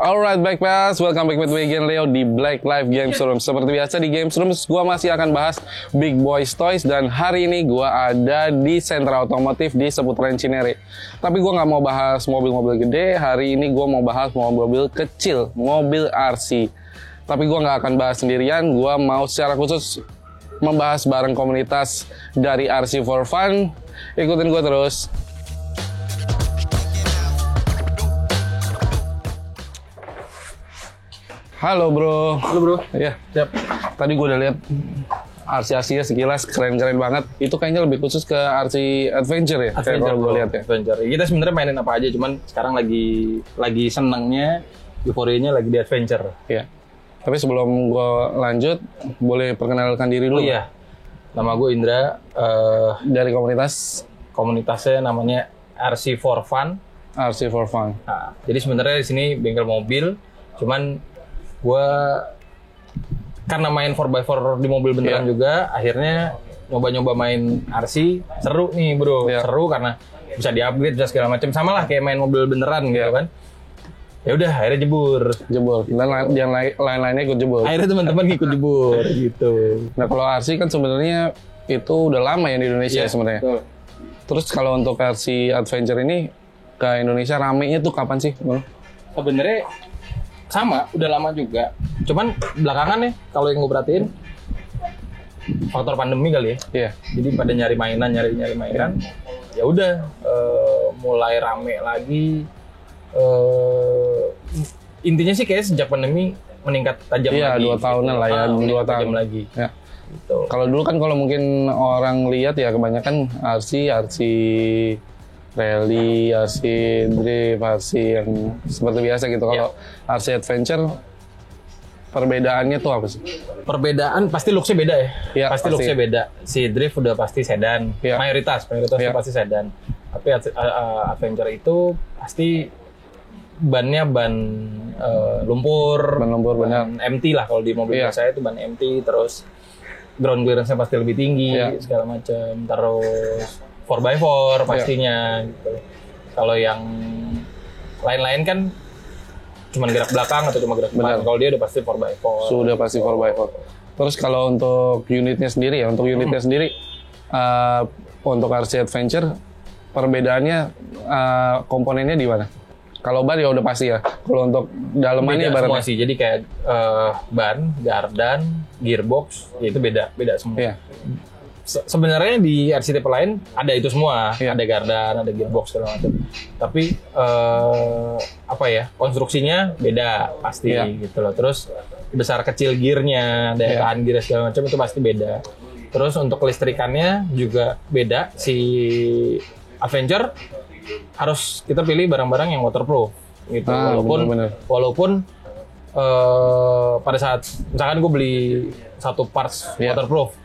Alright, back pass. Welcome back with me again, Leo, di Black Live Games Room. Seperti biasa di Games Room, gue masih akan bahas Big Boys Toys. Dan hari ini gue ada di sentra otomotif di seputaran Cinere. Tapi gue nggak mau bahas mobil-mobil gede. Hari ini gue mau bahas mobil-mobil kecil, mobil RC. Tapi gue nggak akan bahas sendirian. Gue mau secara khusus membahas bareng komunitas dari RC for Fun. Ikutin gue terus. Halo bro. Halo bro. Ya. Siap. Tadi gue udah lihat RC-RC-nya sekilas keren-keren banget. Itu kayaknya lebih khusus ke RC Adventure ya. Adventure kalau gue lihat ya. Adventure. Kita sebenarnya mainin apa aja, cuman sekarang lagi senangnya, euforianya lagi di Adventure. Iya. Tapi sebelum gue lanjut, boleh perkenalkan diri dulu. Oh iya. Nama gue Indra. Dari komunitas Komunitasnya namanya RC for Fun. RC for Fun. Nah, jadi sebenarnya di sini bengkel mobil, cuman gue karena main 4x4 di mobil beneran juga, akhirnya nyoba-nyoba main RC. Seru nih bro, seru karena bisa di-upgrade, bisa segala macam. Sama lah kayak main mobil beneran gitu kan. Ya udah, akhirnya jebur. Dan yang lain-lainnya ikut jebur. Akhirnya teman-teman ikut jebur gitu. Nah kalau RC kan sebenarnya itu udah lama ya di Indonesia sebenarnya. Betul. Terus kalau untuk RC Adventure ini ke Indonesia ramenya tuh kapan sih? Sebenarnya sama, udah lama juga. Cuman belakangan nih, kalau yang gue perhatiin, faktor pandemi kali ya. Iya. Jadi pada nyari mainan. Ya udah, mulai rame lagi. Intinya sih kayak sejak pandemi meningkat tajam lagi. Iya, 2 tahunan lah ya, 2 tahun lagi. Ya. Gitu. Kalau dulu kan kalau mungkin orang lihat ya kebanyakan RC rally, RC drift, RC yang seperti biasa gitu. Kalau RC Adventure, perbedaannya tuh apa sih? Perbedaan pasti looks-nya beda ya. Ya pasti looks-nya beda. Si drift udah pasti sedan. Ya. Mayoritas itu pasti sedan. Tapi Adventure itu pasti bannya ban lumpur. Ban lumpur, benar. empty lah kalau di mobil saya itu ban empty, terus ground clearance-nya pasti lebih tinggi, segala macam. Terus 4x4 pastinya gitu. Kalau yang lain-lain kan cuma gerak belakang atau cuma gerak depan. Kalau dia udah pasti 4x4. Sudah pasti 4x4. Terus kalau untuk unitnya sendiri ya, untuk RC Adventure perbedaannya komponennya di mana? Kalau ban ya udah pasti ya. Kalau untuk dalemannya beda semua sih. Jadi kayak ban, gardan, gearbox, ya itu beda semua. Iya. Sebenarnya di RC tipe lain ada itu semua, ada gardan, ada gearbox segala macam. Tapi konstruksinya beda pasti gitu loh. Terus besar kecil gearnya, daya tahan gear segala macam itu pasti beda. Terus untuk kelistrikannya juga beda. Si Adventure harus kita pilih barang-barang yang waterproof gitu. Walaupun pada saat misalkan gue beli satu parts waterproof,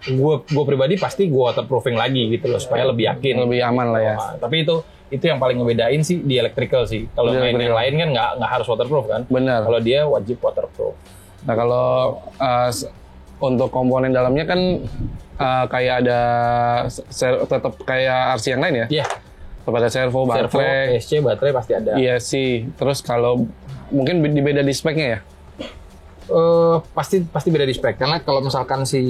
gue pribadi pasti gue waterproofing lagi gitu loh supaya lebih yakin, lebih aman lah ya. Tapi itu yang paling ngebedain sih di electrical sih. Kalau main yang lain kan nggak harus waterproof kan. Benar. Kalau dia wajib waterproof. Nah kalau untuk komponen dalamnya kan kayak ada tetap kayak RC yang lain ya. Iya. Kepada servo, baterai, ESC, baterai pasti ada. Iya sih. Terus kalau mungkin beda di speknya ya. Pasti beda di spek, karena kalau misalkan si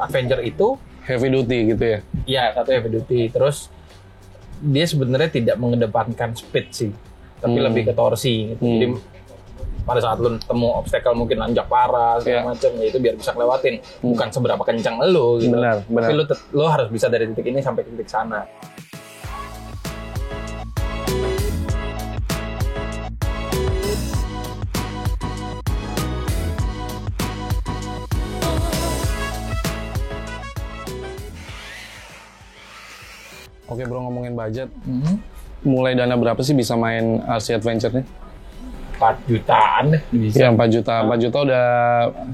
Avenger itu heavy duty gitu ya. Iya, satu heavy duty. Terus dia sebenarnya tidak mengedepankan speed sih, tapi lebih ke torsi gitu. Jadi pada saat lu ketemu obstacle mungkin nanjak parah segala macam, ya itu biar bisa ngelewatin, bukan seberapa kencang lu gitu. Benar. Tapi lu harus bisa dari titik ini sampai ke titik sana. Oke bro, ngomongin budget, mulai dana berapa sih bisa main RC Adventure nih? 4 jutaan deh bisa. Iya 4 juta. 4 juta udah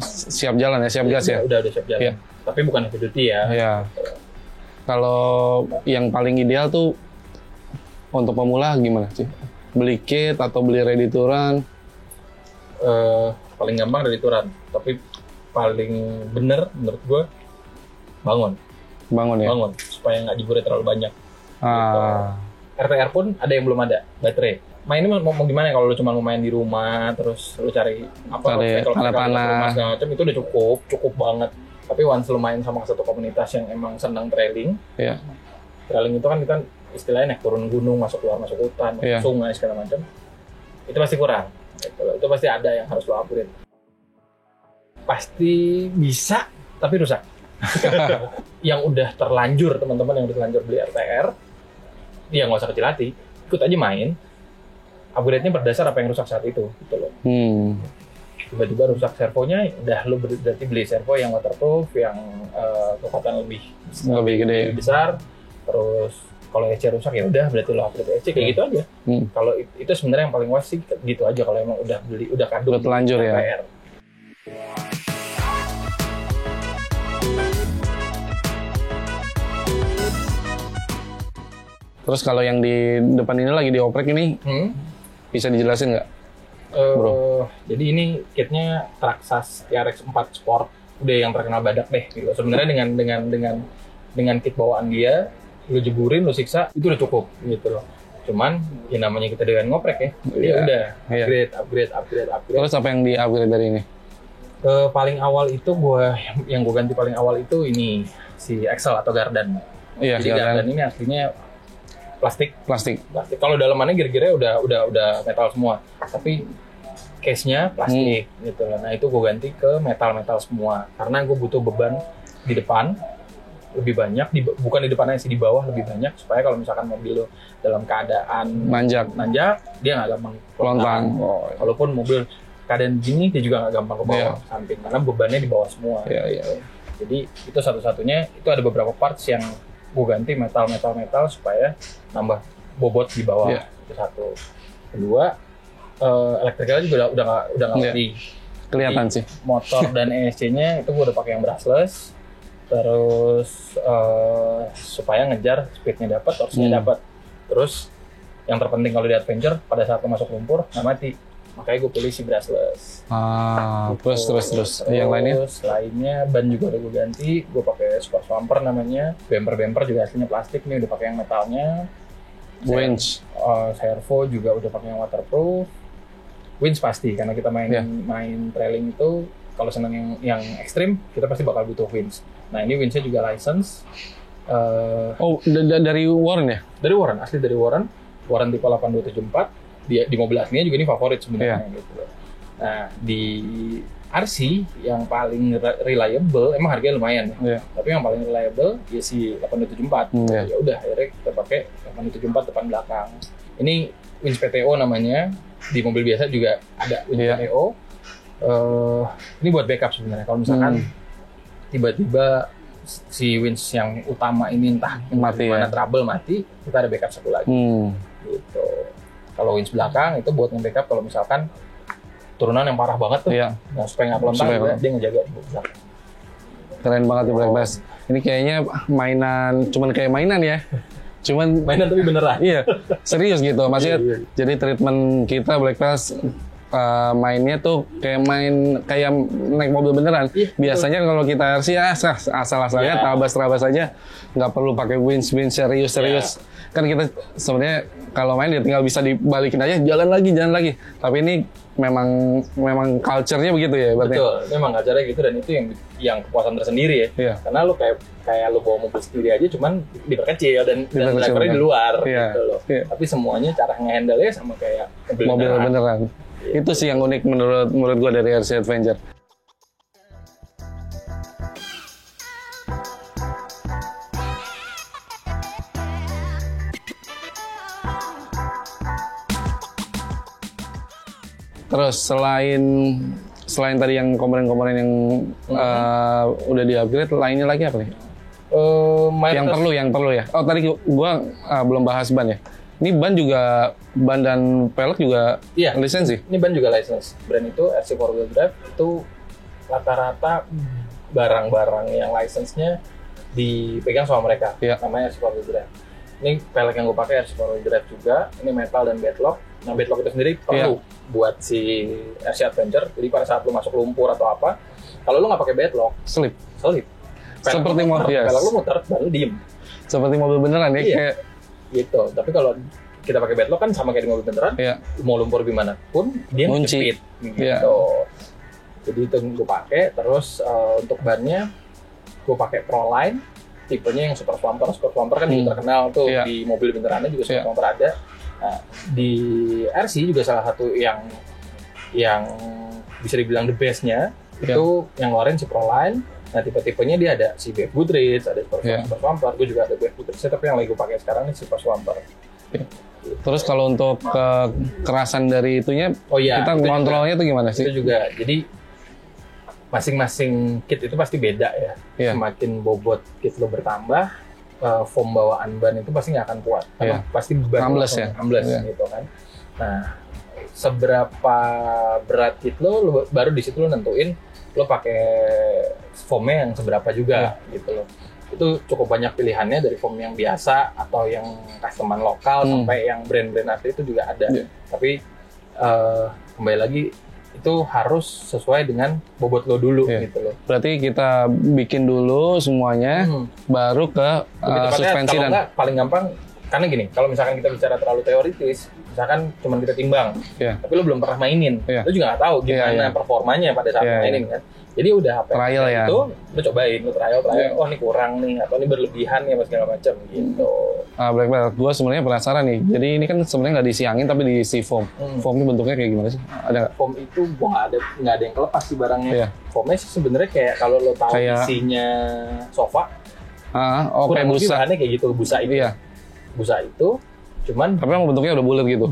siap jalan ya, siap gas ya? Udah siap jalan. Ya. Tapi bukan heavy duty ya. Iya. Kalau yang paling ideal tuh untuk pemula gimana sih? Beli kit atau beli ready to run? Paling gampang ready to run. Tapi paling bener menurut gue bangun ya? Bangun supaya nggak jeburnya terlalu banyak. RTR pun ada yang belum ada baterai. Mainnya mau gimana kalau lu cuma mau main di rumah, terus lu cari panah-panah segala macam, itu udah cukup banget. Tapi once lu main sama satu komunitas yang emang senang trailing, trailing itu kan kita istilahnya naik turun gunung, masuk hutan, masuk sungai segala macam, itu pasti kurang. Itu pasti ada yang harus lo upgrade. Pasti bisa, tapi rusak. Yang udah terlanjur, teman-teman yang udah terlanjur beli RTR, ya nggak usah kecil hati, ikut aja main. Upgrade-nya berdasar apa yang rusak saat itu, gitu loh. Tiba-tiba rusak servonya, udah lo berarti beli servo yang waterproof, yang kekuatan lebih gede, besar. Terus kalau EC rusak ya udah berarti lo upgrade EC, kayak gitu aja. Kalau itu sebenarnya yang paling wise sih gitu aja, kalau emang udah kadung terlanjur ya. Terus kalau yang di depan ini lagi dioprek ini, bisa dijelasin nggak, bro? Jadi ini kitnya Traxxas TRX 4 Sport, udah yang terkenal badak deh. Gitu. Sebenarnya dengan kit bawaan dia, lu jeburin, lu siksa, itu udah cukup gitu loh. Cuman ya namanya kita dengan ngoprek ya, jadi udah upgrade. Terus apa yang di-upgrade dari ini? Paling awal itu yang gue ganti paling awal itu ini si Excel atau Gardan. Jadi Gardan ini aslinya plastik. Kalau dalamannya kira-kira udah metal semua, tapi case-nya plastik gitu loh. Nah itu gue ganti ke metal semua karena gue butuh beban di depan lebih banyak, bukan di depannya sih, di bawah lebih banyak, supaya kalau misalkan mobil lo dalam keadaan nanjak dia nggak gampang lontang. Walaupun mobil keadaan gini dia juga nggak gampang ke bawah samping karena bebannya di bawah semua. Jadi itu satu-satunya, itu ada beberapa parts yang gue ganti metal supaya nambah bobot di bawah. Itu satu. Kedua, elektrikalnya juga udah nggak mati. Kelihatan sih. Motor dan ESC-nya itu gue udah pakai yang brushless. Terus supaya ngejar speednya dapat, torsinya dapat. Terus yang terpenting kalau di adventure, pada saat lo masuk lumpur nggak mati. Makanya gue pilih si brushless. Terus yang lainnya? Lainnya ban juga udah gue ganti. Gue pakai Sport Bumper namanya. Bumper juga aslinya plastik nih, udah pakai yang metalnya. Winch. Servo juga udah pakai yang waterproof. Winch pasti karena kita main trailing itu kalau seneng yang ekstrim kita pasti bakal butuh winch. Nah ini winchnya juga license. Dari Warren ya? Dari Warren, asli dari Warren. Warren tipe 8274. Di mobil aslinya juga ini favorit sebenarnya gitu. Nah di RC yang paling reliable, emang harganya lumayan ya. Tapi yang paling reliable ya si 8274. Ya udah akhirnya kita pakai 8274 depan belakang. Ini winch PTO namanya. Di mobil biasa juga ada winch PTO. Ini buat backup sebenarnya. Kalau misalkan tiba-tiba si winch yang utama ini entah mati trouble mati, kita ada backup satu lagi. Gitu. Kalau winch belakang itu buat nge-backup kalau misalkan turunan yang parah banget tuh. Nah, supaya nggak pelontang dia ngejaga di belakang. Keren banget di Black Bass. Ini kayaknya cuman kayak mainan ya. Cuman mainan tapi beneran. Iya, serius gitu. Maksudnya jadi treatment kita Black Bass mainnya tuh kayak naik mobil beneran. Biasanya kalau kita RC asal-asalnya terabas aja, nggak perlu pakai winch serius. Kan kita sebenarnya kalau main ya tinggal bisa dibalikin aja, jalan lagi. Tapi ini memang culture-nya begitu ya, berarti. Betul, memang culture-nya gitu, dan itu yang kepuasan tersendiri ya. Karena lu kayak lu bawa mobil sendiri aja, cuman diperkecil dan drivernya di luar gitu loh. Tapi semuanya cara nge-handle-nya sama kayak mobil beneran. Itu sih yang unik menurut gua dari RC Adventure. Terus selain tadi yang komponen-komponen yang udah di-upgrade, lainnya lagi apa nih? Yang perlu ya. Oh tadi gua belum bahas ban ya. Ini ban dan pelek juga lisensi? Ini ban juga lisensi. Brand itu RC 4-wheel drive itu rata-rata barang-barang yang lisensinya dipegang sama mereka. Namanya RC 4-wheel drive. Ini pelek yang gue pakai RC 4-wheel drive juga. Ini metal dan bedlock. Nah bedlock itu sendiri perlu buat si RC Adventure. Jadi pada saat lu masuk lumpur atau apa, kalau lu nggak pakai bedlock, selip. Pelek lu muter, ban lu diem. Seperti mobil beneran ya, kayak gitu. Tapi kalau kita pakai bedlock kan sama kayak di mobil beneran, mau lumpur gimana pun dia ngejepit gitu. Jadi itu gue pakai. Terus untuk bannya gue pakai Proline, tipenya yang super swamper. Super swamper kan juga terkenal tuh di mobil benerannya juga super swamper ada. Nah, di RC juga salah satu yang bisa dibilang the best-nya itu yang ngeluarin si Proline. Nah, tipe-tipenya dia ada si BF Goodrich, ada super swamper. Gue juga ada BF Goodrich, tapi yang lagi gue pakai sekarang ini super swamper. Terus kalau untuk kekerasan dari itunya, kita kontrolnya itu gimana sih? Itu juga, jadi masing-masing kit itu pasti beda ya. Semakin bobot kit lo bertambah, foam bawaan ban itu pasti nggak akan kuat. Karena pasti ban ambles gitu kan. Nah, seberapa berat kit lo baru di situ lo nentuin lo pakai foamnya yang seberapa juga gitu loh. Itu cukup banyak pilihannya, dari foam yang biasa atau yang customan lokal sampai yang brand-brand asli itu juga ada. Tapi kembali lagi itu harus sesuai dengan bobot lo dulu gitu loh. Berarti kita bikin dulu semuanya, baru ke suspensi dan paling gampang. Karena gini, kalau misalkan kita bicara terlalu teoritis, misalkan cuma kita timbang, tapi lo belum pernah mainin, lo juga nggak tahu gimana performanya pada saat mainin kan. Jadi udah apa trial itu, lo cobain, lo trial, oh ini kurang nih, atau ini berlebihan ya, segala macam gitu. Black Belt, gue sebenarnya penasaran nih. Jadi ini kan sebenarnya nggak diisi angin tapi diisi foam. Foamnya bentuknya kayak gimana sih? Ada nggak? Foam itu nggak ada yang kelepas sih barangnya. Foamnya sih sebenarnya kayak kalau lo tahu isinya sofa, kayak busa. Bahannya kayak gitu, busa itu. Busa itu, cuman tapi emang bentuknya udah bulat gitu.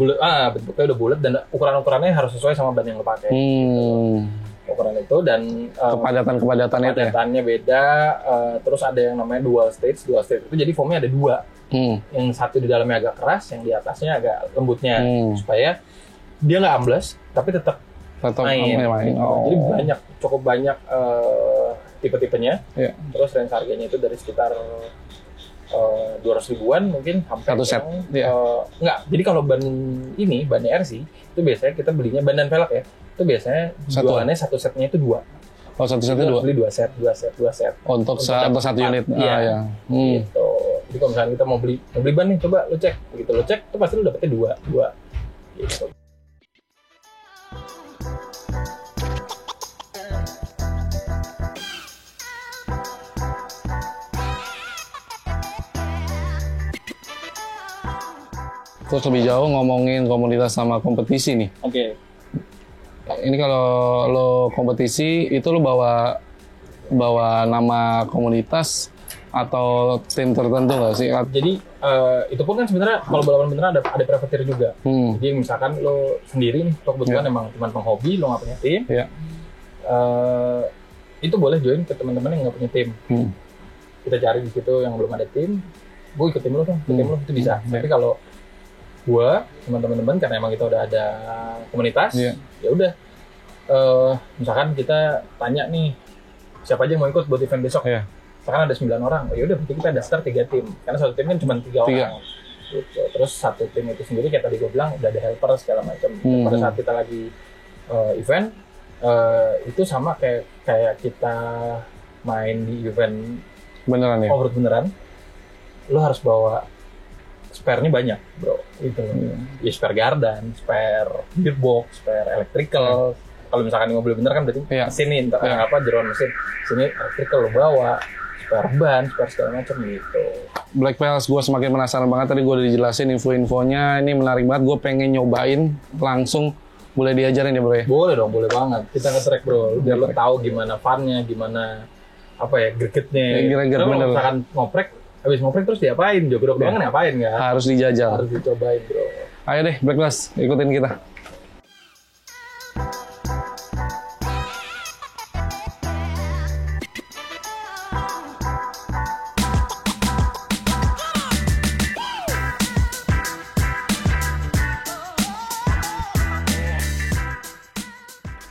Bentuknya udah bulat dan ukurannya harus sesuai sama ban yang lo pakai. Ukuran itu dan kepadatannya beda. Terus ada yang namanya dual stage itu jadi foamnya ada dua. Yang satu di dalamnya agak keras, yang di atasnya agak lembutnya, supaya dia nggak ambles tapi tetap main. Jadi cukup banyak tipe-tipenya. Terus range harganya itu dari sekitar 200 ribuan mungkin sampai satu set. Enggak. Jadi kalau ban RC itu biasanya kita belinya ban dan velg ya. Itu biasanya jualannya satu setnya itu 2. Oh, satu setnya 2. Beli 2 set. Untuk satu unit. Gitu. Jadi kalau misalnya kita mau beli ban nih, coba lo cek. Begitu lo cek, itu pasti lo dapetnya 2. Gitu. Terus lebih jauh ngomongin komunitas sama kompetisi nih. Oke. Ini kalau lo kompetisi itu lo bawa nama komunitas atau tim tertentu nggak sih? Jadi itu pun kan sebenarnya kalau balapan beneran ada privateer juga. Jadi misalkan lo sendiri nih, lo kebetulan emang cuma penghobi, lo nggak punya tim, itu boleh join ke teman-teman yang nggak punya tim. Kita cari di situ yang belum ada tim, gue ikut tim lo dong, tim lo itu bisa. Tapi kalau gue sama teman-teman, karena emang kita udah ada komunitas, ya udah misalkan kita tanya nih siapa aja yang mau ikut buat event besok, misalkan ada 9 orang, ya udah berarti kita daftar 3 tim, karena satu tim kan cuma 3 orang gitu. Terus satu tim itu sendiri kayak tadi gue bilang udah ada helper segala macam. Pada saat kita lagi event itu sama kayak kita main di event beneran ya, off-road beneran, lo harus bawa spare-nya banyak, bro. Itu ya spare gardan, spare gearbox, spare electrical. Kalau misalkan di mobil bener kan berarti mesin nih, jeroan mesin. Sini electrical lo bawa, spare ban, spare segala macam gitu. Black Pels, gue semakin penasaran banget. Tadi gue udah dijelasin info-infonya, ini menarik banget. Gue pengen nyobain langsung. Boleh diajarin ya bro ya? Boleh dong, boleh banget. Kita nge-track bro, biar lo tahu gimana fan-nya, gimana gregetnya. Kira-kira bener. Misalkan ngoprek, habis ngoprek terus diapain? Jogrok doang ngapain nggak? Harus dijajal. Harus dicobain bro. Ayo deh Black Pels, ikutin kita.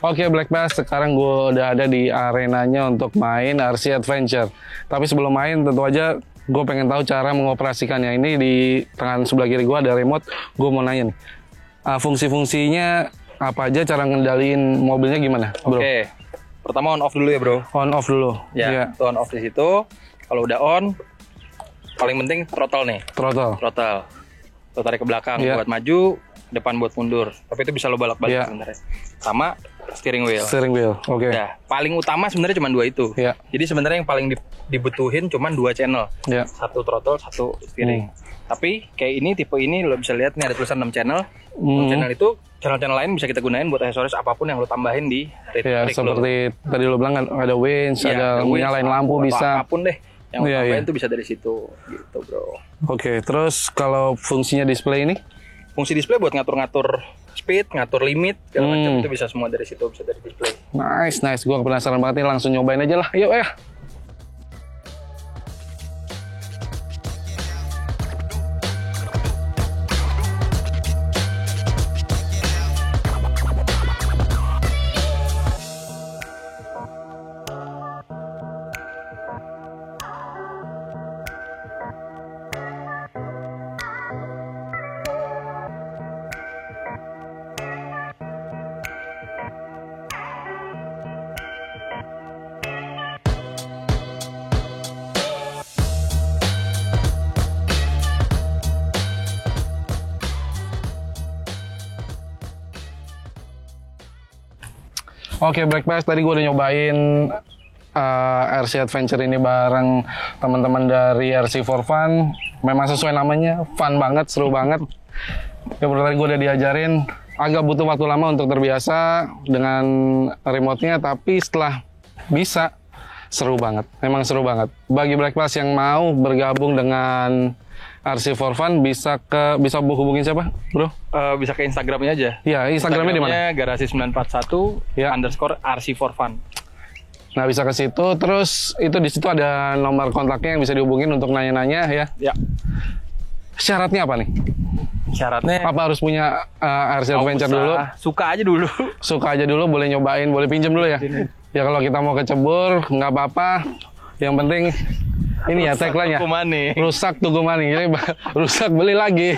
Oke Black Bass, sekarang gue udah ada di arenanya untuk main RC Adventure. Tapi sebelum main tentu aja gue pengen tahu cara mengoperasikannya. Ini di tangan sebelah kiri gue ada remote. Gue mau nanya nih, fungsi-fungsinya apa aja, cara ngendaliin mobilnya gimana bro? Oke, pertama on off dulu ya bro. On off dulu. Ya, on off di situ. Kalau udah on, paling penting throttle nih. Throttle. Lo tarik ke belakang Iya. buat maju, depan buat mundur. Tapi itu bisa lo balak-balik Iya. sebenarnya. Sama steering wheel. Steering wheel. Oke. Ya, paling utama sebenarnya cuma 2 itu. Iya. Jadi sebenarnya yang paling dibutuhin cuma 2 channel. Iya. Satu throttle, satu steering. Tapi kayak ini, tipe ini lo bisa lihat nih ada tulisan 6 channel. 6 channel itu channel-channel lain bisa kita gunain buat aksesoris apapun yang lo tambahin di Ya, rig lo. seperti tadi lo bilang kan ada winch, Iya, ada winch, nyalain lampu atau bisa. apapun deh yang lo Iya, tambahin iya. tuh bisa dari situ gitu, bro. Oke, terus kalau fungsinya display ini? Fungsi display buat ngatur-ngatur speed, ngatur limit, segala macam itu bisa semua dari situ, bisa dari display. Nice. Gua penasaran banget nih, langsung nyobain aja lah. Yuk ya. Oke, Black Bass, tadi gue udah nyobain RC Adventure ini bareng teman-teman dari RC for Fun. Memang sesuai namanya, fun banget, seru banget. Ya, tadi gue udah diajarin, agak butuh waktu lama untuk terbiasa dengan remote-nya, tapi setelah bisa, seru banget. Memang seru banget. Bagi Black Bass yang mau bergabung dengan RC for Fun, bisa hubungin siapa, bro? Bisa ke Instagramnya aja. Ya, Instagramnya di mana? Garasi 941 Ya. underscore RC for Fun. Nah, bisa ke situ. Terus itu di situ ada nomor kontaknya yang bisa dihubungin untuk nanya-nanya ya. Ya. Syaratnya apa nih? Syaratnya Apa harus punya RC Adventure dulu? Suka aja dulu. Suka aja dulu, boleh nyobain, boleh pinjam dulu ya. Ya kalau kita mau kecebur, nggak apa-apa. Yang penting ini ya tagline-nya. Tuku money. Rusak tunggu money. Jadi rusak beli lagi.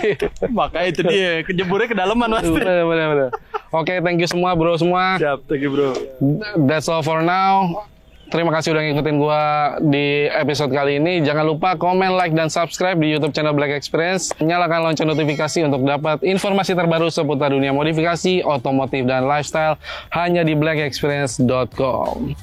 Makanya itu dia, kejeburnya kedalaman mas. Bener. Oke, thank you semua bro semua. Siap, thank you bro. That's all for now. Terima kasih udah ngikutin gua di episode kali ini. Jangan lupa komen, like, dan subscribe di YouTube channel Black Experience. Nyalakan lonceng notifikasi untuk dapat informasi terbaru seputar dunia modifikasi, otomotif, dan lifestyle hanya di blackexperience.com.